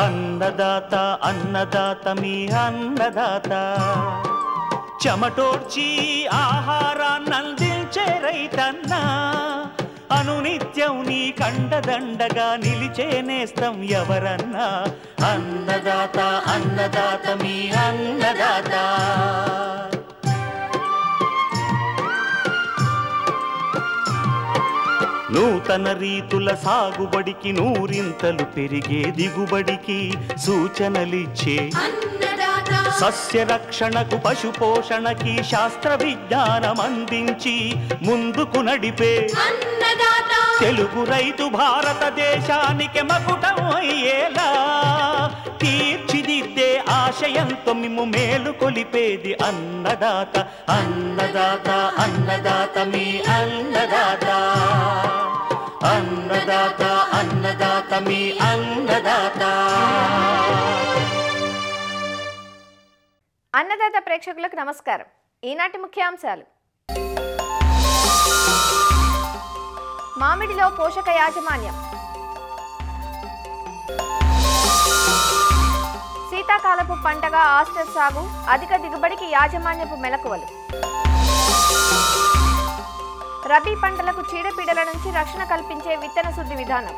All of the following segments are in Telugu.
అన్నదాత అన్నదాత మీ అన్నదాత చెమటోడ్చి ఆహారాన్నందించే రైతన్నా అనునిత్యం నీ కండదండగా నిలిచే నేస్తం ఎవరన్నా అన్నదాత అన్నదాత మీ అన్నదాత నూతన రీతుల సాగుబడికి నూరింతలు పెరిగే దిగుబడికి సూచనలిచ్చే సస్య రక్షణకు పశు పోషణకి శాస్త్ర విజ్ఞానం అందించి ముందుకు నడిపే తెలుగు రైతు భారతదేశానికి మకుటం అయ్యేలా తీర్చిదిద్దే ఆశయంతో మిమ్ము మేలు కొలిపేది అన్నదాత అన్నదాత అన్నదాత మీ అన్నదాత అన్నదాత అన్నదాత మీ అన్నదాత. అన్నదాత ప్రేక్షకులకు నమస్కారం. ఈనాటి ముఖ్యాంశాలు: మామిడిలో పోషక యాజమాన్యం, శీతాకాలపు పంటగా ఆస్టర్ సాగు, అధిక దిగుబడికి యాజమాన్యపు మెలకువలు, రబీ పంటలకు చీడపీడల నుంచి రక్షణ కల్పించే విత్తన శుద్ధి విధానం,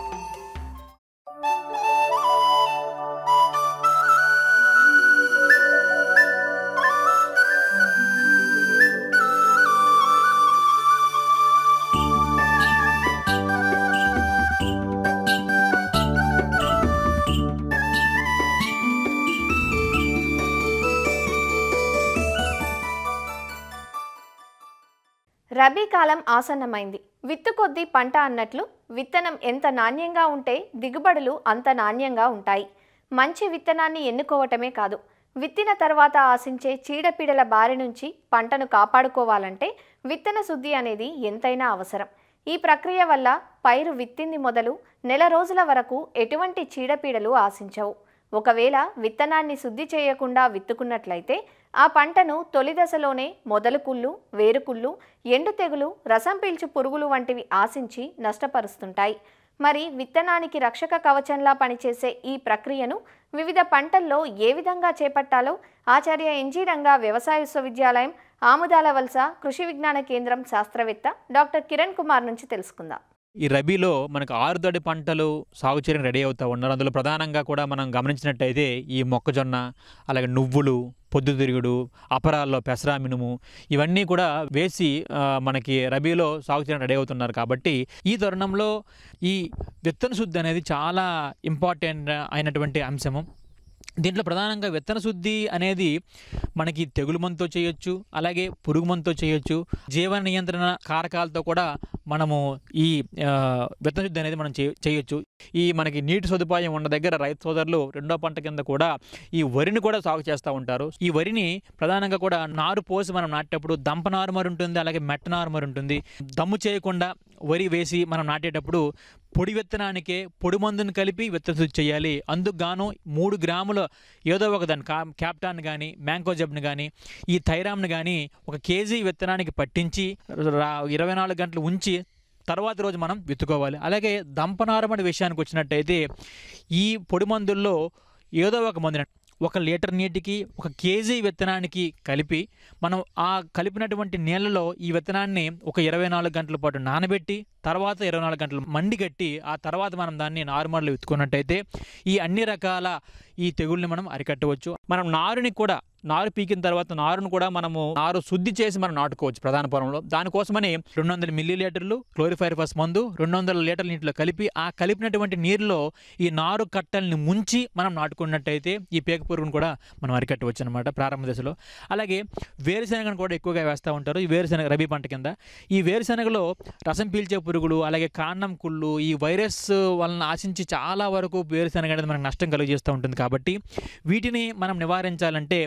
రబీ కాలం ఆసన్నమైంది. విత్తు కొద్దీ పంట అన్నట్లు విత్తనం ఎంత నాణ్యంగా ఉంటే దిగుబడులు అంత నాణ్యంగా ఉంటాయి. మంచి విత్తనాన్ని ఎన్నుకోవటమే కాదు, విత్తిన తర్వాత ఆశించే చీడపీడల బారి నుంచి పంటను కాపాడుకోవాలంటే విత్తన శుద్ధి అనేది ఎంతైనా అవసరం. ఈ ప్రక్రియ వల్ల పైరు విత్తింది మొదలు నెల రోజుల వరకు ఎటువంటి చీడపీడలు ఆశించవు. ఒకవేళ విత్తనాన్ని శుద్ధి చేయకుండా విత్తుకున్నట్లయితే ఆ పంటను తొలి దశలోనే మొదలు కుళ్ళు, వేరుకుళ్ళు, ఎండు తెగులు, రసం పీల్చు పురుగులు వంటివి ఆశించి నష్టపరుస్తుంటాయి. మరి విత్తనానికి రక్షక కవచంలా పనిచేసే ఈ ప్రక్రియను వివిధ పంటల్లో ఏ విధంగా చేపట్టాలో ఆచార్య ఎన్జీ రంగా వ్యవసాయ విశ్వవిద్యాలయం ఆముదాల వలస కృషి విజ్ఞాన కేంద్రం శాస్త్రవేత్త డాక్టర్ కిరణ్ కుమార్ నుంచి తెలుసుకుందాం. ఈ రబీలో మనకు ఆరుతడి పంటలు సాగు చేయడానికి రెడీ అవుతూ ఉన్నారు. అందులో ప్రధానంగా కూడా మనం గమనించినట్టయితే ఈ మొక్కజొన్న, అలాగే నువ్వులు, పొద్దుతిరుగుడు, అపరాల్లో పెసరా మినుము ఇవన్నీ కూడా వేసి మనకి రబీలో సాగు చేయడానికి రెడీ అవుతున్నారు. కాబట్టి ఈ తరుణంలో ఈ విత్తన శుద్ధి అనేది చాలా ఇంపార్టెంట్ అయినటువంటి అంశము. దీంట్లో ప్రధానంగా విత్తన శుద్ధి అనేది మనకి తెగులు మందుతో చేయొచ్చు, అలాగే పురుగు మందుతో చేయొచ్చు, జీవ నియంత్రణ కారకాలతో కూడా మనము ఈ విత్తన శుద్ధి అనేది మనం చేయొచ్చు. ఈ మనకి నీటి సదుపాయం ఉన్న దగ్గర రైతు సోదరులు రెండో పంట కింద కూడా ఈ వరిని కూడా సాగు చేస్తూ ఉంటారు. ఈ వరిని ప్రధానంగా కూడా నారు పోసి మనం నాటేటప్పుడు దంప నారుమరి ఉంటుంది, అలాగే మెట్ట నారుమరి ఉంటుంది. దమ్ము చేయకుండా వరి వేసి మనం నాటేటప్పుడు పొడి విత్తనానికే పొడి మందుని కలిపి విత్తన శుద్ధి చేయాలి. అందుకు గాను 3 గ్రాముల ఏదో ఒక దాన్ని క్యాప్టాన్ కానీ, మ్యాంకోజబ్ని కానీ, ఈ థైరామ్ని కానీ 1 కేజీ విత్తనానికి పట్టించి 24 గంటలు ఉంచి తర్వాత రోజు మనం విత్తుకోవాలి. అలాగే దంపనారమడి విషయానికి వచ్చినట్టయితే ఈ పొడి మందుల్లో ఏదో ఒక మందు 1 లీటర్ నీటికి 1 కేజీ విత్తనానికి కలిపి మనం ఆ కలిపినటువంటి నీళ్ళలో ఈ విత్తనాన్ని ఒక 24 గంటల పాటు నానబెట్టి తర్వాత 24 గంటలు మండిగట్టి ఆ తర్వాత మనం దాన్ని నారుమడిలో విత్తుకున్నట్టయితే ఈ అన్ని రకాల ఈ తెగుల్ని మనం అరికట్టవచ్చు. మనం నారుని కూడా నారు పీకిన తర్వాత నారును కూడా మనము నారు శుద్ధి చేసి మనం నాటుకోవచ్చు ప్రధాన పొలంలో. దానికోసమని 200 మిల్లీలీటర్లు క్లోరిఫైరిఫాస్ మందు 200 లీటర్ల నీటిలో కలిపి ఆ కలిపినటువంటి నీరులో ఈ నారు కట్టల్ని ముంచి మనం నాటుకున్నట్టయితే ఈ పేక పురుగును కూడా మనం అరికట్టవచ్చు అనమాట ప్రారంభ దశలో. అలాగే వేరుశెనగను కూడా ఎక్కువగా వేస్తూ ఉంటారు ఈ వేరుశెనగ రబీ పంట కింద. ఈ వేరుశెనగలో రసం పీల్చే పురుగులు, అలాగే కాండం కుళ్ళు, ఈ వైరస్ వలన ఆశించి చాలా వరకు వేరుశెనగ అనేది మనకు నష్టం కలిగజేస్తూ ఉంటుంది. కాబట్టి వీటిని మనం నివారించాలంటే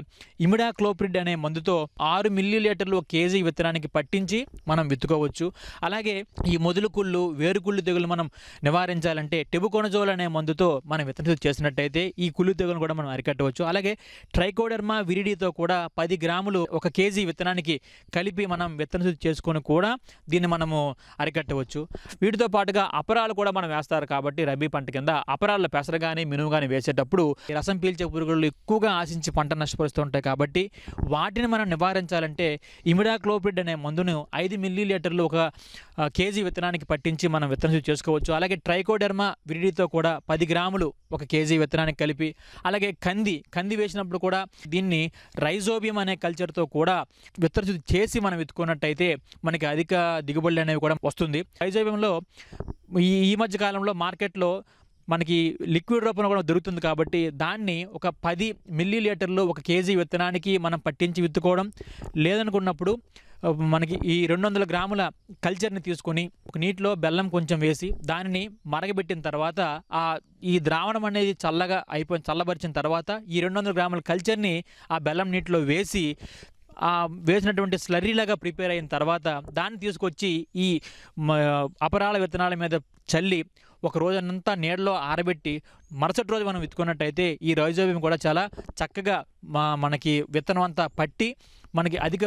ఇమిడాక్లోప్రిడ్ అనే మందుతో 6 మిల్లీలీటర్లు 1 కేజీ విత్తనానికి పట్టించి మనం విత్తుకోవచ్చు. అలాగే ఈ మొదలు కుళ్ళు, వేరుకుళ్ళు తెగులు మనం నివారించాలంటే టెబుకోనజోల్ అనే మందుతో మనం విత్తన శుద్ధి చేసినట్టయితే ఈ కుళ్ళు తెగులను కూడా మనం అరికట్టవచ్చు. అలాగే ట్రైకోడర్మా విరిడితో కూడా 10 గ్రాములు 1 కేజీ విత్తనానికి కలిపి మనం విత్తన శుద్ధి చేసుకొని కూడా దీన్ని మనము అరికట్టవచ్చు. వేసుకోవచ్చు. వీటితో పాటుగా అపరాలు కూడా మనం వేస్తారు కాబట్టి రబీ పంట కింద అపరాల్లో పెసర కానీ మినుము కానీ వేసేటప్పుడు రసం పీల్చే పురుగులు ఎక్కువగా ఆశించి పంట నష్టపరుస్తూ ఉంటాయి. కాబట్టి వాటిని మనం నివారించాలంటే ఇమిడాక్లోప్రిడ్ అనే మందును 5 మిల్లీలీటర్లు ఒక కేజీ విత్తనానికి పట్టించి మనం విత్తన శుద్ధి చేసుకోవచ్చు. అలాగే ట్రైకోడెర్మా విరిడితో కూడా 10 గ్రాములు ఒక కేజీ విత్తనానికి కలిపి, అలాగే కంది వేసినప్పుడు కూడా దీన్ని రైజోబియం అనే కల్చర్తో కూడా విత్తన శుద్ధి చేసి మనం విత్తుకున్నట్టయితే మనకి అధిక దిగుబడులు అనేవి కూడా వస్తుంది. రైజోబియంలో ఈ మధ్య కాలంలో మార్కెట్లో మనకి లిక్విడ్ రూపంలో కూడా దొరుకుతుంది కాబట్టి దాన్ని ఒక 10 మిల్లీలీటర్లు ఒక కేజీ విత్తనానికి మనం పట్టించి విత్తుకోవడం, లేదనుకున్నప్పుడు మనకి ఈ 200 గ్రాముల కల్చర్ని తీసుకొని ఒక నీటిలో బెల్లం కొంచెం వేసి దానిని మరగబెట్టిన తర్వాత ఈ ద్రావణం అనేది చల్లబరిచిన తర్వాత ఈ 200 గ్రాముల కల్చర్ని ఆ బెల్లం నీటిలో వేసి వేసినటువంటి స్లర్రీలాగా ప్రిపేర్ అయిన తర్వాత దాన్ని తీసుకొచ్చి ఈ అపరాల విత్తనాల మీద చల్లి ఒక రోజంతా నీడలో ఆరబెట్టి మరుసటి రోజు మనం విత్తుకున్నట్టయితే ఈ రైజోబియం కూడా చాలా చక్కగా మనకి విత్తనం అంతా పట్టి మనకి అధిక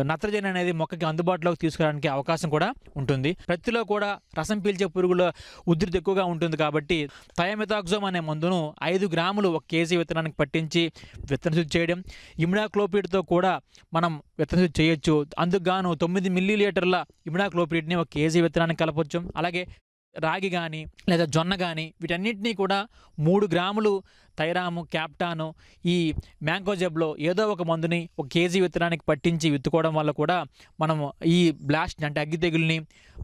నత్రజని అనేది మొక్కకి అందుబాటులోకి తీసుకురావడానికి అవకాశం కూడా ఉంటుంది. ప్రతిలో కూడా రసం పీల్చే పురుగుల ఉధృతి ఎక్కువగా ఉంటుంది కాబట్టి థయామిథాక్సోమ్ అనే మందును 5 గ్రాములు ఒక కేజీ విత్తనానికి పట్టించి విత్తన శుద్ధి చేయడం, ఇమిడాక్లోప్రిడ్తో కూడా మనం విత్తన శుద్ధి చేయొచ్చు. అందుకు గాను 9 మిల్లీలీటర్ల ఇమిడాక్లోప్రిడ్ని ఒక కేజీ విత్తనానికి కలపొచ్చు. అలాగే రాగి కానీ లేదా జొన్న కానీ వీటన్నిటినీ కూడా 3 గ్రాములు థైరాము, క్యాప్టాను, ఈ మ్యాంకోజెబ్లో ఏదో ఒక మందుని ఒక కేజీ విత్తనానికి పట్టించి విత్తుకోవడం వల్ల కూడా మనము ఈ బ్లాస్ట్ అంటే అగ్గి తెగుల్ని,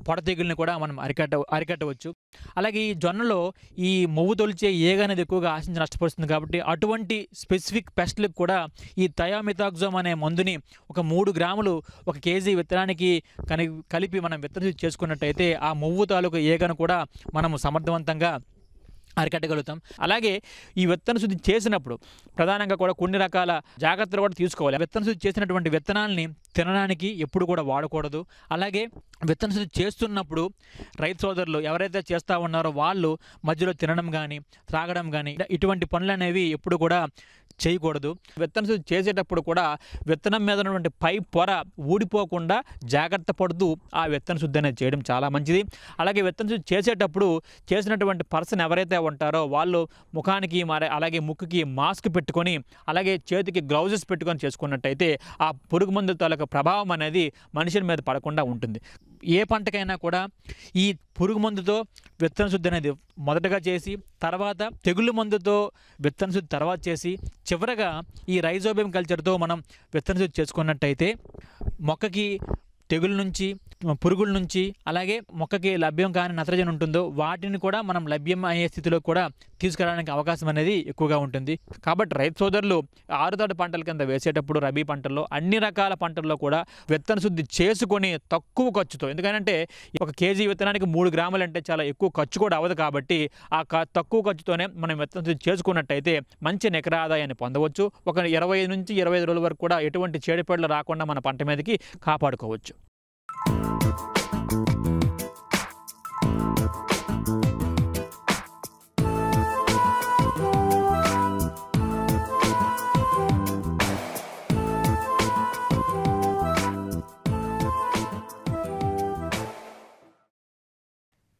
పొడ తెగుల్ని కూడా మనం అరికట్టవచ్చు. అలాగే ఈ జొన్నలో ఈ మొవ్వు తొలిచే ఏగ అనేది ఎక్కువగా ఆశించి నష్టపరుస్తుంది కాబట్టి అటువంటి స్పెసిఫిక్ పెస్ట్లకు కూడా ఈ థయామిథాక్సోమ్ అనే మందుని ఒక 3 గ్రాములు ఒక కేజీ విత్తనానికి కలిపి మనం విత్తన శుద్ధి చేసుకున్నట్టయితే ఆ మొవ్వు తాలూకు ఏగను కూడా మనము సమర్థవంతంగా అరికట్టగలుగుతాం. అలాగే ఈ విత్తన శుద్ధి చేసినప్పుడు ప్రధానంగా కూడా కొన్ని రకాల జాగ్రత్తలు కూడా తీసుకోవాలి. విత్తన శుద్ధి చేసినటువంటి విత్తనాలని తినడానికి ఎప్పుడు కూడా వాడకూడదు. అలాగే విత్తన శుద్ధి చేస్తున్నప్పుడు రైతు సోదరులు ఎవరైతే చేస్తూ ఉన్నారో వాళ్ళు మధ్యలో తినడం కానీ త్రాగడం కానీ ఇటువంటి పనులు అనేవి ఎప్పుడు కూడా చేయకూడదు. విత్తన శుద్ధి చేసేటప్పుడు కూడా విత్తనం మీద ఉన్నటువంటి పై పొర ఊడిపోకుండా జాగ్రత్త పడుతూ ఆ విత్తన శుద్ధి అనేది చేయడం చాలా మంచిది. అలాగే విత్తన శుద్ధి చేసేటప్పుడు చేసినటువంటి పర్సన్ ఎవరైతే ఉంటారో వాళ్ళు ముఖానికి అలాగే ముక్కుకి మాస్క్ పెట్టుకొని అలాగే చేతికి గ్లౌజెస్ పెట్టుకొని చేసుకున్నట్టయితే ఆ పురుగు మందు తాలూకా ప్రభావం అనేది మనుషుల మీద పడకుండా ఉంటుంది. ఏ పంటకైనా కూడా ఈ పురుగు మందుతో విత్తన శుద్ధి అనేది మొదటగా చేసి తర్వాత తెగుళ్ళు మందుతో విత్తన శుద్ధి తర్వాత చేసి చివరగా ఈ రైజోబియం కల్చర్తో మనం విత్తన శుద్ధి చేసుకున్నట్టయితే మొక్కకి తెగుల నుంచి, పురుగుల నుంచి, అలాగే మొక్కకి లభ్యం కాని నత్రజని ఉంటుందో వాటిని కూడా మనం లభ్యం అయ్యే స్థితిలో కూడా తీసుకురావడానికి అవకాశం అనేది ఎక్కువగా ఉంటుంది. కాబట్టి రైతు సోదరులు ఆరుతడి పంటల కింద వేసేటప్పుడు రబీ పంటల్లో అన్ని రకాల పంటల్లో కూడా విత్తన శుద్ధి చేసుకొని తక్కువ ఖర్చుతో, ఎందుకంటే ఒక కేజీ విత్తనానికి 3 గ్రాములు అంటే చాలా ఎక్కువ ఖర్చు కూడా అవ్వదు కాబట్టి ఆ తక్కువ ఖర్చుతోనే మనం విత్తన శుద్ధి చేసుకున్నట్టయితే మంచి నికర ఆదాయాన్ని పొందవచ్చు. ఒక 20 నుంచి 25 రోజుల వరకు కూడా ఎటువంటి చీడపీడలు రాకుండా మన పంట మీదకి కాపాడుకోవచ్చు.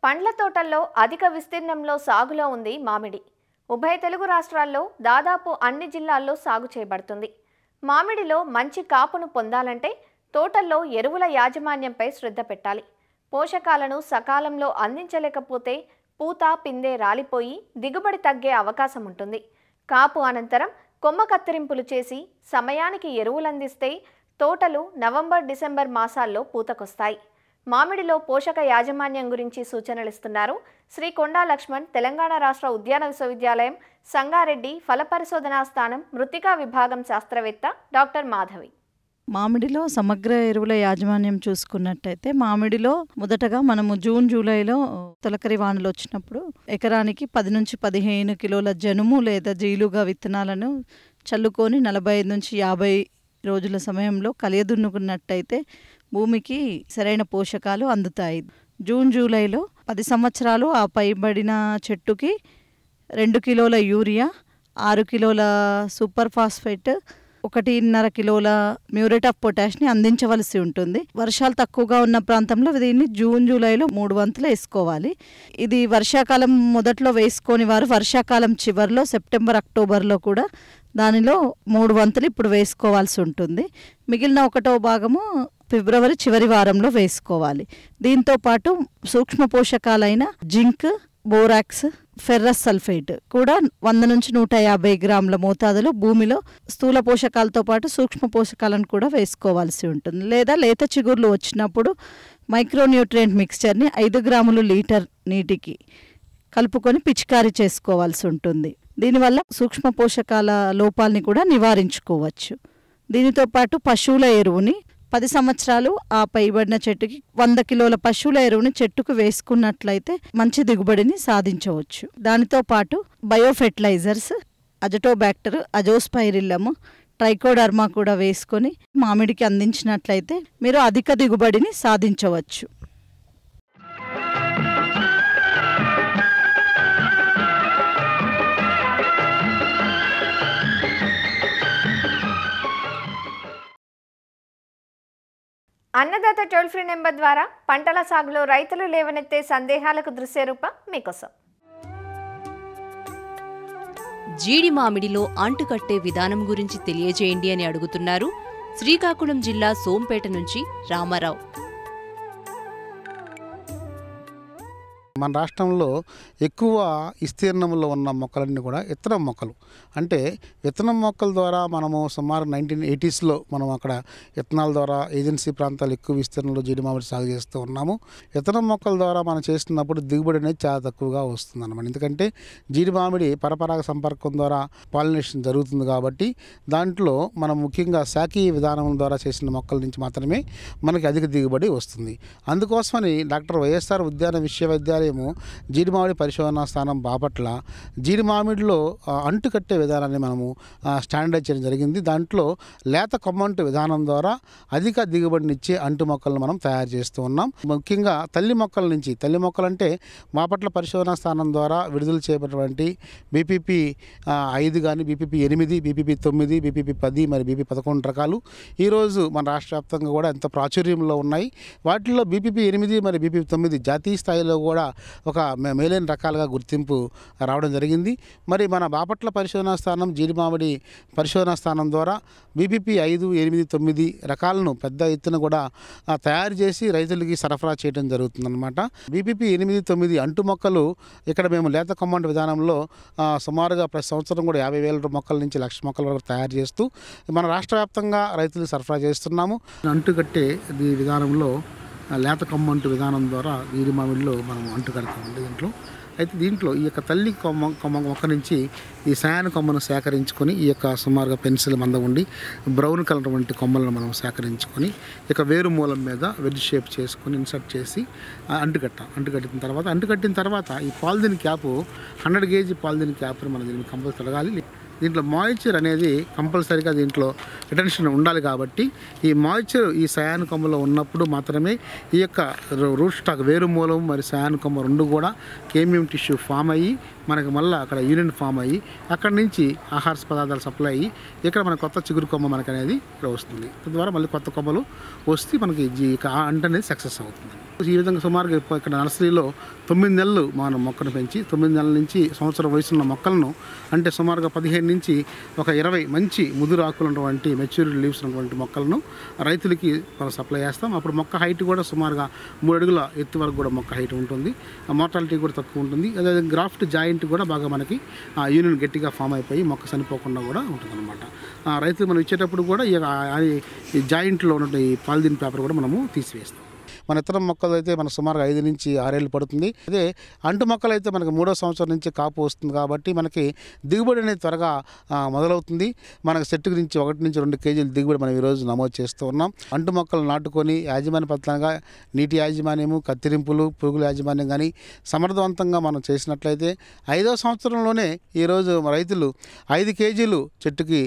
పండ్ల తోటల్లో అధిక విస్తీర్ణంలో సాగులో ఉంది మామిడి. ఉభయ తెలుగు రాష్ట్రాల్లో దాదాపు అన్ని జిల్లాల్లో సాగు చేయబడుతుంది. మామిడిలో మంచి కాపును పొందాలంటే తోటల్లో ఎరువుల యాజమాన్యంపై శ్రద్ధ పెట్టాలి. పోషకాలను సకాలంలో అందించలేకపోతే పూత, పిందె రాలిపోయి దిగుబడి తగ్గే అవకాశం ఉంటుంది. కాపు అనంతరం కొమ్మ కత్తిరింపులు చేసి సమయానికి ఎరువులందిస్తే తోటలు నవంబర్, డిసెంబర్ మాసాల్లో పూతకొస్తాయి. మామిడిలో పోషక యాజమాన్యం గురించి సూచనలిస్తున్నారు శ్రీ కొండా లక్ష్మణ్, తెలంగాణ రాష్ట్ర ఉద్యాన విశ్వవిద్యాలయం సంగారెడ్డి ఫల పరిశోధనా స్థానం మృత్తికా విభాగం శాస్త్రవేత్త డాక్టర్ మాధవి. మామిడిలో సమగ్ర ఎరువుల యాజమాన్యం చూసుకున్నట్టయితే మామిడిలో మొదటగా మనము జూన్, జూలైలో తొలకరి వానలు వచ్చినప్పుడు ఎకరానికి 10 నుంచి 15 కిలోల జనుము లేదా జీలుగా విత్తనాలను చల్లుకొని 45 నుంచి 50 రోజుల సమయంలో కలియదున్నుకున్నట్టయితే భూమికి సరైన పోషకాలు అందుతాయి. జూన్, జూలైలో 10 సంవత్సరాలు ఆ పైబడిన చెట్టుకి 2 కిలోల యూరియా, 6 కిలోల సూపర్ ఫాస్ఫేట్, 1.5 కిలోల మ్యూరేట్ ఆఫ్ పొటాష్ని అందించవలసి ఉంటుంది. వర్షాలు తక్కువగా ఉన్న ప్రాంతంలో దీన్ని జూన్ జూలైలో 3 వంతులు వేసుకోవాలి. ఇది వర్షాకాలం మొదట్లో వేసుకొని వారు వర్షాకాలం చివరిలో సెప్టెంబర్ అక్టోబర్లో కూడా దానిలో 3 వంతులు ఇప్పుడు వేసుకోవాల్సి ఉంటుంది. మిగిలిన 1వ భాగము ఫిబ్రవరి చివరి వారంలో వేసుకోవాలి. దీంతోపాటు సూక్ష్మ పోషకాలైన జింక్, బోరాక్స్, ఫెర్రస్ సల్ఫేట్ కూడా 100 నుంచి 150 గ్రాముల మోతాదులో భూమిలో స్థూల పోషకాలతో పాటు సూక్ష్మ పోషకాలను కూడా వేసుకోవాల్సి ఉంటుంది. లేదా లేత చిగుర్లు వచ్చినప్పుడు మైక్రోన్యూట్రియంట్ మిక్స్చర్ని 5 గ్రాములు లీటర్ నీటికి కలుపుకొని పిచికారీ చేసుకోవాల్సి ఉంటుంది. దీనివల్ల సూక్ష్మ పోషకాల లోపాలని కూడా నివారించుకోవచ్చు. దీనితో పాటు పశువుల ఎరువుని 10 సంవత్సరాలు ఆ పైబడిన చెట్టుకి 100 కిలోల పశువుల ఎరువుని చెట్టుకు వేసుకున్నట్లయితే మంచి దిగుబడిని సాధించవచ్చు. దానితో పాటు బయోఫెర్టిలైజర్స్ అజటోబ్యాక్టర్, అజోస్పైరిల్లము, ట్రైకోడర్మా కూడా వేసుకొని మామిడికి అందించినట్లయితే మీరు అధిక దిగుబడిని సాధించవచ్చు. అన్నదాత టోల్ ఫ్రీ నెంబర్ ద్వారా పంటల సాగులో రైతులు లేవనెత్తే సందేహాలకు దృశ్యరూపం మీకోసం. జీడి మామిడిలో అంటుకట్టే విధానం గురించి తెలియజేయండి అని అడుగుతున్నారు శ్రీకాకుళం జిల్లా సోంపేట నుంచి రామారావు. మన రాష్ట్రంలో ఎక్కువ విస్తీర్ణంలో ఉన్న మొక్కలన్నీ కూడా విత్తనం మొక్కలు. అంటే విత్తనం మొక్కల ద్వారా మనము సుమారు 1980స్లో మనం అక్కడ విత్తనాల ద్వారా ఏజెన్సీ ప్రాంతాలు ఎక్కువ విస్తీర్ణంలో జీడి మామిడి సాగు చేస్తూ ఉన్నాము. విత్తనం మొక్కల ద్వారా మనం చేస్తున్నప్పుడు దిగుబడి అనేది చాలా తక్కువగా వస్తుంది అన్నమాట. ఎందుకంటే జీడి మామిడి పరపరాగ సంపర్కం ద్వారా పాలినేషన్ జరుగుతుంది కాబట్టి దాంట్లో మనం ముఖ్యంగా శాఖీయ విధానం ద్వారా చేసిన మొక్కల నుంచి మాత్రమే మనకి అధిక దిగుబడి వస్తుంది. అందుకోసమని డాక్టర్ వైఎస్ఆర్ ఉద్యాన విశ్వవిద్యాలయం జీడి మామిడి పరిశోధనా స్థానం బాపట్ల జీడి మామిడిలో అంటు కట్టే విధానాన్ని మనము స్టాండర్డ్ చేయడం జరిగింది. దాంట్లో లేత కొమ్మంటు విధానం ద్వారా అధిక దిగుబడినిచ్చే అంటు మొక్కలను మనం తయారు చేస్తూ ఉన్నాం. ముఖ్యంగా తల్లి మొక్కల నుంచి, తల్లి మొక్కలంటే బాపట్ల పరిశోధనా స్థానం ద్వారా విడుదల చేయబడినటువంటి బీపీపీ 5 కానీ, బీపీపీ 8, బీపీపీ 9, బీపీపీ 10 మరి బీపీ 11 రకాలు ఈరోజు మన రాష్ట్ర వ్యాప్తంగా కూడా ఎంతో ప్రాచుర్యంలో ఉన్నాయి. వాటిల్లో బీపీపీ 8 మరి బీపీపీ 9 జాతీయ స్థాయిలో కూడా ఒక మేలైన రకాలుగా గుర్తింపు రావడం జరిగింది. మరి మన బాపట్ల పరిశోధనా స్థానం జీడి మామిడి పరిశోధనా స్థానం ద్వారా బీపీపీ 5, 8, 9 రకాలను పెద్ద ఎత్తున కూడా తయారు చేసి రైతులకి సరఫరా చేయడం జరుగుతుందన్నమాట. బీపీపీ 8, 9 అంటు మొక్కలు ఇక్కడ మేము లేత కొమ్మంటు విధానంలో సుమారుగా ప్రతి సంవత్సరం కూడా 50,000 మొక్కల నుంచి 1,00,000 మొక్కల వరకు తయారు చేస్తూ మన రాష్ట్ర వ్యాప్తంగా రైతులకు సరఫరా చేస్తున్నాము. అంటుకట్టే విధానంలో లేత కొమ్మంటు విధానం ద్వారా జీడి మామిడిలో మనం అంటు కడతామండి దీంట్లో. అయితే దీంట్లో ఈ యొక్క తల్లి మొక్క నుంచి ఈ సయాన కొమ్మను సేకరించుకొని ఈ యొక్క సుమారుగా పెన్సిల్ మంద ఉండి బ్రౌన్ కలర్ వంటి కొమ్మలను మనం సేకరించుకొని ఇక వేరు మూలం మీద వెజ్ షేప్ చేసుకొని ఇన్సర్ట్ చేసి అంటుకట్టిన తర్వాత ఈ పాలిథిన్ క్యాప్ 100 kg పాలిథిన్ క్యాప్ని మనం దీన్ని కంపల్సరీ తొలగాలి. దీంట్లో మాయిశ్చర్ అనేది కంపల్సరీగా దీంట్లో రిటెన్షన్ ఉండాలి కాబట్టి ఈ మాయిశ్చర్ ఈ సయాన్ కొమ్మలో ఉన్నప్పుడు మాత్రమే ఈ యొక్క రూట్ స్టాక్ వేరు మూలం మరి సయాన్ కొమ్మ రెండు కూడా కేమియం టిష్యూ ఫామ్ అయ్యి మనకు మళ్ళీ అక్కడ యూనియన్ ఫామ్ అయ్యి అక్కడి నుంచి ఆహార పదార్థాలు సప్లై అయ్యి ఇక్కడ మన కొత్త చిగురు కొమ్మ మనకు అనేది ఇక్కడ వస్తుంది. తద్వారా మళ్ళీ కొత్త కొమ్మలు వస్తే మనకి అంట అనేది సక్సెస్ అవుతుంది. ఈ విధంగా సుమారుగా ఇక్కడ నర్సరీలో 9 నెలలు మనం మొక్కను పెంచి 9 నెలల నుంచి సంవత్సరం వయసున్న మొక్కలను అంటే సుమారుగా 15 నుంచి ఒక 20 మంచి ముదురు ఆకులు ఉన్నటువంటి మెచ్యూరిటీ లీవ్స్ ఉన్నటువంటి మొక్కలను రైతులకి మనం సప్లై చేస్తాం. అప్పుడు మొక్క హైట్ కూడా సుమారుగా 3 అడుగుల ఎత్తు వరకు కూడా మొక్క హైట్ ఉంటుంది. మోర్టాలిటీ కూడా తక్కువ ఉంటుంది. అదే గ్రాఫ్ట్ జాయింట్ కూడా బాగా మనకి యూనియన్ గట్టిగా ఫామ్ అయిపోయి మొక్క చనిపోకుండా కూడా ఉంటుందన్నమాట. రైతులు మనం ఇచ్చేటప్పుడు కూడా ఈ జాయింట్లో ఉన్న ఈ పాలిథిన్ పేపర్ కూడా మనము తీసివేస్తాం. మన ఇతర మొక్కలు అయితే మనకు సుమారుగా 5 నుంచి 6 ఏళ్ళు పడుతుంది. అదే అంటు మొక్కలు అయితే మనకు 3వ సంవత్సరం నుంచి కాపు వస్తుంది కాబట్టి మనకి దిగుబడి అనేది త్వరగా మొదలవుతుంది. మనకు చెట్టుకు నుంచి 1 నుంచి 2 కేజీల దిగుబడి మనం ఈరోజు నమోదు చేస్తూ ఉన్నాం. అంటు మొక్కలు నాటుకొని యాజమాన్య పద్ధతిగా నీటి యాజమాన్యము, కత్తిరింపులు, పురుగుల యాజమాన్యం కానీ సమర్థవంతంగా మనం చేసినట్లయితే 5వ సంవత్సరంలోనే ఈరోజు రైతులు 5 కేజీలు చెట్టుకి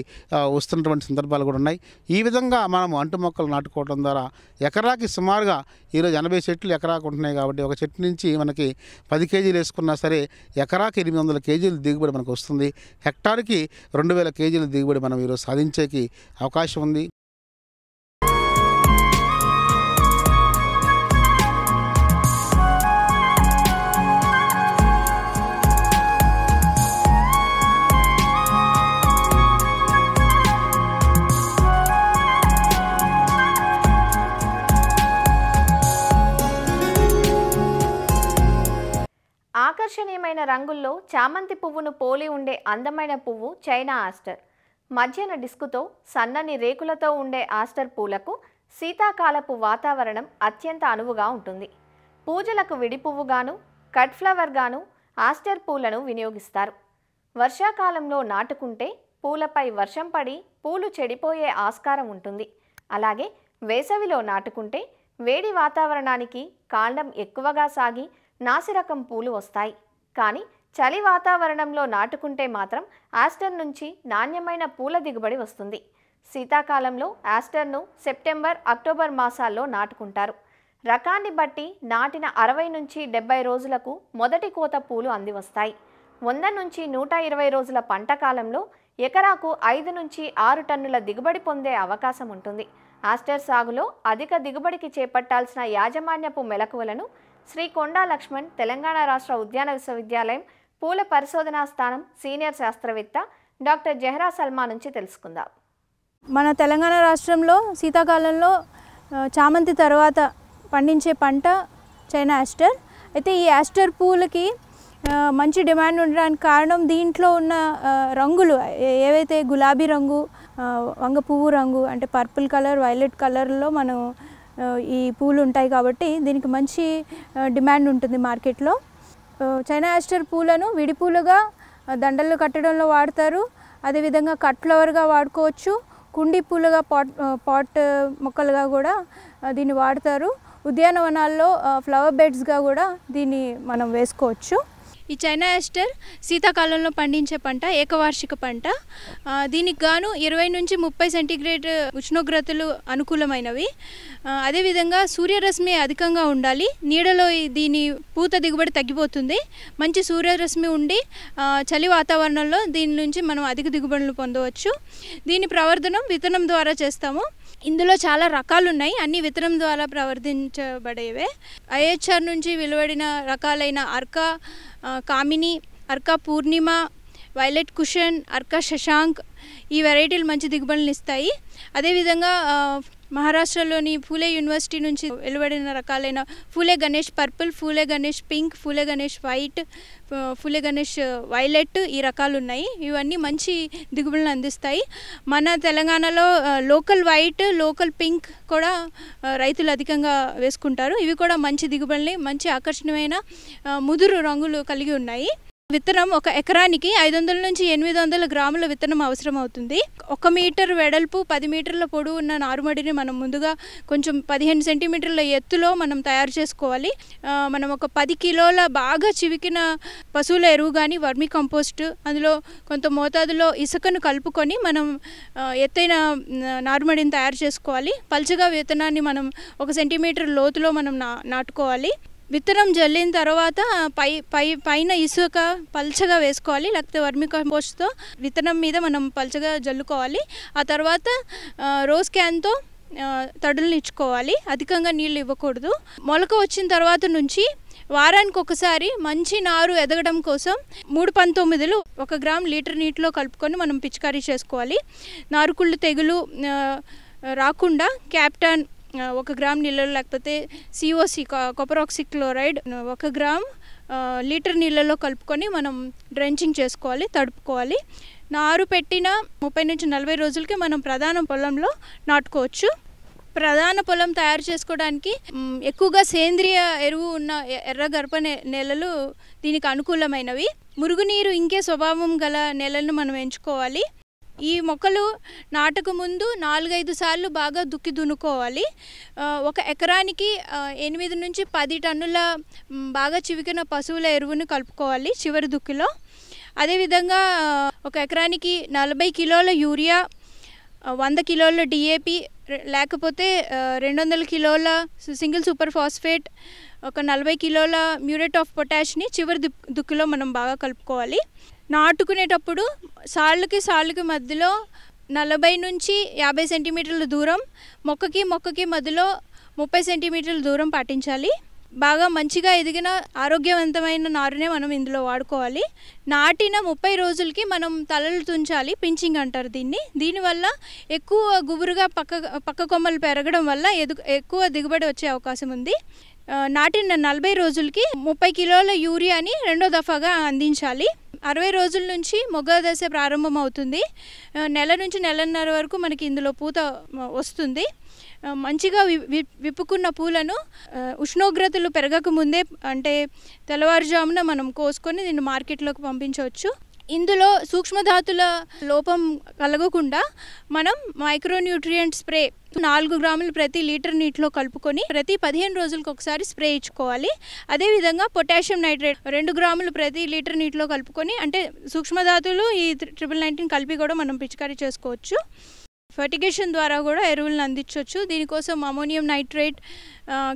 వస్తున్నటువంటి సందర్భాలు కూడా ఉన్నాయి. ఈ విధంగా మనం అంటు మొక్కలు నాటుకోవడం ద్వారా ఎకరాకి సుమారుగా ఈరోజు 80 చెట్లు ఎకరాకు ఉంటున్నాయి కాబట్టి ఒక చెట్టు నుంచి మనకి 10 కేజీలు వేసుకున్నా సరే ఎకరాకి 800 కేజీల దిగుబడి మనకు వస్తుంది. హెక్టార్కి 2000 కేజీల దిగుబడి మనం ఈరోజు సాధించేకి అవకాశం ఉంది. ఆకర్షణీయమైన రంగుల్లో చామంతి పువ్వును పోలి ఉండే అందమైన పువ్వు చైనా ఆస్టర్. మధ్యన డిస్కుతో సన్నని రేకులతో ఉండే ఆస్టర్ పూలకు శీతాకాలపు వాతావరణం అత్యంత అనువుగా ఉంటుంది. పూజలకు విడి పువ్వుగాను, కట్ ఫ్లవర్గాను ఆస్టర్ పూలను వినియోగిస్తారు. వర్షాకాలంలో నాటుకుంటే పూలపై వర్షం పడి పూలు చెడిపోయే ఆస్కారం ఉంటుంది. అలాగే వేసవిలో నాటుకుంటే వేడి వాతావరణానికి కాండం ఎక్కువగా సాగి నాసిరకం పూలు వస్తాయి. కానీ చలి వాతావరణంలో నాటుకుంటే మాత్రం ఆస్టర్ నుంచి నాణ్యమైన పూల దిగుబడి వస్తుంది. శీతాకాలంలో ఆస్టర్ను సెప్టెంబర్, అక్టోబర్ మాసాల్లో నాటుకుంటారు. రకాన్ని బట్టి నాటిన 60 నుంచి 70 రోజులకు మొదటి కోత పూలు అంది వస్తాయి. 100 నుంచి 120 రోజుల పంట కాలంలో ఎకరాకు 5 నుంచి 6 టన్నుల దిగుబడి పొందే అవకాశం ఉంటుంది. ఆస్టర్ సాగులో అధిక దిగుబడికి చేపట్టాల్సిన యాజమాన్యపు మెలకువలను శ్రీ కొండా లక్ష్మణ్ తెలంగాణ రాష్ట్ర ఉద్యాన విశ్వవిద్యాలయం పూల పరిశోధనా స్థానం సీనియర్ శాస్త్రవేత్త డాక్టర్ జహరా సల్మా నుంచి తెలుసుకుందాం. మన తెలంగాణ రాష్ట్రంలో శీతాకాలంలో చామంతి తర్వాత పండించే పంట చైనా ఆస్టర్. అయితే ఈ ఆస్టర్ పూలకి మంచి డిమాండ్ ఉండడానికి కారణం దీంట్లో ఉన్న రంగులు ఏవైతే గులాబీ రంగు, వంగ పువ్వు రంగు అంటే పర్పుల్ కలర్, వైలెట్ కలర్లో మనం ఈ పూలు ఉంటాయి కాబట్టి దీనికి మంచి డిమాండ్ ఉంటుంది మార్కెట్లో. చైనా ఆస్టర్ పూలను విడిపూలుగా దండలు కట్టడంలో వాడతారు. అదేవిధంగా కట్ ఫ్లవర్గా వాడుకోవచ్చు. కుండీ పూలుగా పాట్ మొక్కలుగా కూడా దీన్ని వాడతారు. ఉద్యానవనాల్లో ఫ్లవర్ బెడ్స్గా కూడా దీన్ని మనం వేసుకోవచ్చు. ఈ చైనా ఆస్టర్ శీతాకాలంలో పండించే పంట, ఏకవార్షిక పంట. దీనికి గాను 20 నుంచి 30 సెంటీగ్రేడ్ ఉష్ణోగ్రతలు అనుకూలమైనవి. అదేవిధంగా సూర్యరశ్మి అధికంగా ఉండాలి. నీడలో దీని పూత దిగుబడి తగ్గిపోతుంది. మంచి సూర్యరశ్మి ఉండి చలి వాతావరణంలో దీని నుంచి మనం అధిక దిగుబడులు పొందవచ్చు. దీని ప్రవర్ధనం విత్తనం ద్వారా చేస్తాము. ఇందులో చాలా రకాలు ఉన్నాయి, అన్ని విత్తనం ద్వారా ప్రవర్తించబడేవే. ఐహెచ్ఆర్ నుంచి వెలువడిన రకాలైన అర్కా కామిని, అర్కా పూర్ణిమ, వైలెట్ కుషన్, అర్కా శశాంక్ ఈ వెరైటీలు మంచి దిగుబడులను ఇస్తాయి. అదేవిధంగా మహారాష్ట్రలోని ఫూలే యూనివర్సిటీ నుంచి వెలువడిన రకాలైన Phule Ganesh purple, Phule Ganesh pink, Phule Ganesh white, Phule Ganesh violet ఈ రకాలు ఉన్నాయి. ఇవన్నీ మంచి దిగుబడులను అందిస్తాయి. మన తెలంగాణలో లోకల్ వైట్, లోకల్ పింక్ కూడా రైతులు అధికంగా వేసుకుంటారు. ఇవి కూడా మంచి దిగుబడుల్ని, మంచి ఆకర్షణీయమైన ముదురు రంగులు కలిగి ఉన్నాయి. విత్తనం ఒక ఎకరానికి 500 నుంచి 800 గ్రాముల విత్తనం అవసరం అవుతుంది. 1 మీటర్ వెడల్పు 10 మీటర్ల పొడవు ఉన్న నారుమడిని మనం ముందుగా కొంచెం 15 సెంటీమీటర్ల ఎత్తులో మనం తయారు చేసుకోవాలి. మనం ఒక 10 కిలోల బాగా చివికిన పశువుల ఎరువు కానీ వర్మీ కంపోస్ట్, అందులో కొంత మోతాదులో ఇసుకను కలుపుకొని మనం ఎత్తైన నారుమడిని తయారు చేసుకోవాలి. పల్చగా విత్తనాన్ని మనం 1 సెంటీమీటర్ లోతులో మనం నాటుకోవాలి. విత్తనం జల్లిన తర్వాత పైన ఇసుక పల్చగా వేసుకోవాలి, లేకపోతే వర్మి కంపోస్ట్తో విత్తనం మీద మనం పల్చగా జల్లుకోవాలి. ఆ తర్వాత రోజ్ క్యాన్తో తడులను ఇచ్చుకోవాలి. అధికంగా నీళ్ళు ఇవ్వకూడదు. మొలక వచ్చిన తర్వాత నుంచి వారానికి ఒకసారి మంచి నారు ఎదగడం కోసం 319 1 గ్రామ్ లీటర్ నీటిలో కలుపుకొని మనం పిచికారీ చేసుకోవాలి. నారుకుళ్ళు తెగులు రాకుండా క్యాప్టాన్ 1 గ్రామ్ నీళ్ళలో, లేకపోతే సిఓసి కాపరాక్సిక్లోరైడ్ 1 గ్రామ్ లీటర్ నీళ్ళలో కలుపుకొని మనం డ్రెంచింగ్ చేసుకోవాలి, తడుపుకోవాలి. నారు పెట్టిన 30 నుంచి 40 రోజులకి మనం ప్రధాన పొలంలో నాటుకోవచ్చు. ప్రధాన పొలం తయారు చేసుకోవడానికి ఎక్కువగా సేంద్రియ ఎరువు ఉన్న ఎర్ర గర్భ నేలలు దీనికి అనుకూలమైనవి. మురుగునీరు ఇంకే స్వభావం గల నేలలను మనం ఎంచుకోవాలి. ఈ మొక్కలు నాటకు ముందు 4-5 సార్లు బాగా దున్నుకోవాలి. 1 ఎకరానికి 8 నుంచి 10 టన్నుల బాగా చివికిన పశువుల ఎరువును కలుపుకోవాలి చివరి దుక్కిలో. అదేవిధంగా 1 ఎకరానికి 40 కిలోల యూరియా, 100 కిలోల డిఏపి లేకపోతే 200 కిలోల సింగిల్ సూపర్ ఫాస్ఫేట్, ఒక 40 కిలోల మ్యూరేట్ ఆఫ్ పొటాష్ని చివరి దుక్కులో మనం బాగా కలుపుకోవాలి. నాటుకునేటప్పుడు సాళ్ళకి మధ్యలో 40 నుంచి 50 సెంటీమీటర్ల దూరం, మొక్కకి మధ్యలో 30 సెంటీమీటర్ల దూరం పాటించాలి. బాగా మంచిగా ఎదిగిన ఆరోగ్యవంతమైన నారునే మనం ఇందులో వాడుకోవాలి. నాటిన 30 రోజులకి మనం తలలు తుంచాలి, పించింగ్ అంటారు దీన్ని. దీనివల్ల ఎక్కువ గుబురుగా పక్క కొమ్మలు పెరగడం వల్ల ఎక్కువ దిగుబడి వచ్చే అవకాశం ఉంది. నాటిన 40 రోజులకి 30 కిలోల యూరియాని రెండో దఫాగా అందించాలి. 60 రోజుల నుంచి మొగ్గ దశ ప్రారంభం అవుతుంది. నెల నుంచి నెలన్నర వరకు మనకి ఇందులో పూత వస్తుంది. మంచిగా విప్పుకున్న పూలను ఉష్ణోగ్రతలు పెరగకముందే అంటే తెల్లవారుజామున మనం కోసుకొని దీన్ని మార్కెట్లోకి పంపించవచ్చు. ఇందులో సూక్ష్మధాతుల లోపం కలగకుండా మనం మైక్రోన్యూట్రియంట్ స్ప్రే 4 గ్రాములు ప్రతి లీటర్ నీటిలో కలుపుకొని ప్రతి 15 రోజులకు ఒకసారి స్ప్రే ఇచ్చుకోవాలి. అదేవిధంగా పొటాషియం నైట్రేట్ 2 గ్రాములు ప్రతి లీటర్ నీటిలో కలుపుకొని, అంటే సూక్ష్మధాతులు ఈ 1919 కలిపి కూడా మనం పిచికారీ చేసుకోవచ్చు. ఫర్టిగేషన్ ద్వారా కూడా ఎరువులను అందించవచ్చు. దీనికోసం అమోనియం నైట్రేట్,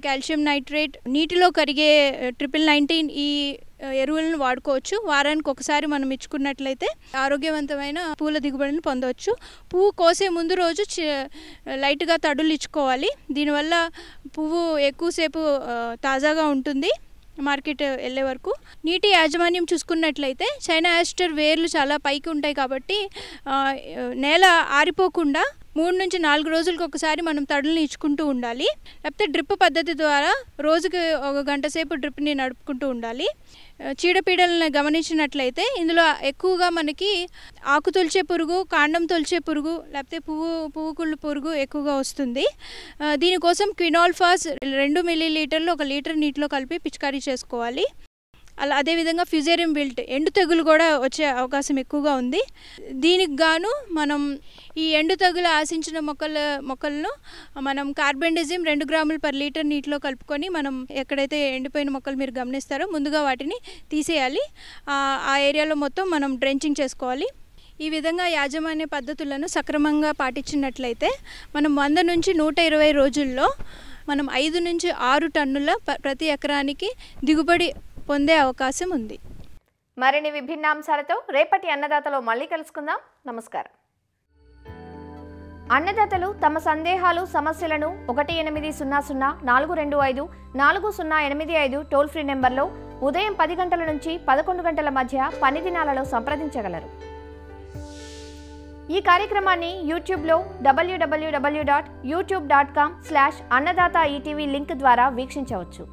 కాల్షియం నైట్రేట్, నీటిలో కరిగే 1919 ఈ ఎరువులను వాడుకోవచ్చు. వారానికి ఒకసారి మనం ఇచ్చుకున్నట్లయితే ఆరోగ్యవంతమైన పూల దిగుబడిని పొందవచ్చు. పువ్వు కోసే ముందు రోజు లైట్గా తడులు ఇచ్చుకోవాలి. దీనివల్ల పువ్వు ఎక్కువసేపు తాజాగా ఉంటుంది మార్కెట్ వెళ్ళే వరకు. నీటి యాజమాన్యం చూసుకున్నట్లయితే చైనా యాస్టర్ వేర్లు చాలా పైకి ఉంటాయి కాబట్టి నేల ఆరిపోకుండా 3 నుంచి 4 రోజులకు ఒకసారి మనం తడులను ఇచ్చుకుంటూ ఉండాలి. లేకపోతే డ్రిప్ పద్ధతి ద్వారా రోజుకి 1 గంట సేపు డ్రిప్ని నడుపుకుంటూ ఉండాలి. చీడపీడలను గమనించినట్లయితే ఇందులో ఎక్కువగా మనకి ఆకు తొలిచే పురుగు, కాండం తొలిచే పురుగు, లేకపోతే పువ్వు కుళ్ళు పురుగు ఎక్కువగా వస్తుంది. దీనికోసం క్వినాల్ఫాస్ 2 మిల్లీలీటర్లు 1 లీటర్ నీటిలో కలిపి పిచికారీ చేసుకోవాలి. అదేవిధంగా ఫ్యూజేరియం విల్ట్, ఎండు తెగులు కూడా వచ్చే అవకాశం ఎక్కువగా ఉంది. దీనికి గాను మనం ఈ ఎండు తెగులు ఆశించిన మొక్కలను మనం కార్బెండజిమ్ 2 గ్రాములు పర్ లీటర్ నీటిలో కలుపుకొని మనం ఎక్కడైతే ఎండిపోయిన మొక్కలు మీరు గమనిస్తారో ముందుగా వాటిని తీసేయాలి. ఆ ఏరియాలో మొత్తం మనం డ్రెంచింగ్ చేసుకోవాలి. ఈ విధంగా యాజమాన్య పద్ధతులను సక్రమంగా పాటించినట్లయితే మనం 100 నుంచి 120 రోజుల్లో మనం 5 నుంచి 6 టన్నుల ప్రతి ఎకరానికి దిగుబడి పొందే అవకాశం ఉంది. మరిన్ని విభిన్న అంశాలతో రేపటి అన్నదాతలో మళ్ళీ కలుసుకుందాం. నమస్కారం. అన్నదాతలు తమ సందేహాలు, సమస్యలను 1800-425-4085 టోల్ ఫ్రీ నెంబర్లో ఉదయం 10 గంటల నుంచి 11 గంటల మధ్య పని దినాలలో సంప్రదించగలరు. ఈ కార్యక్రమాన్ని యూట్యూబ్లో www.youtube.com/annadaata ETV లింక్ ద్వారా వీక్షించవచ్చు.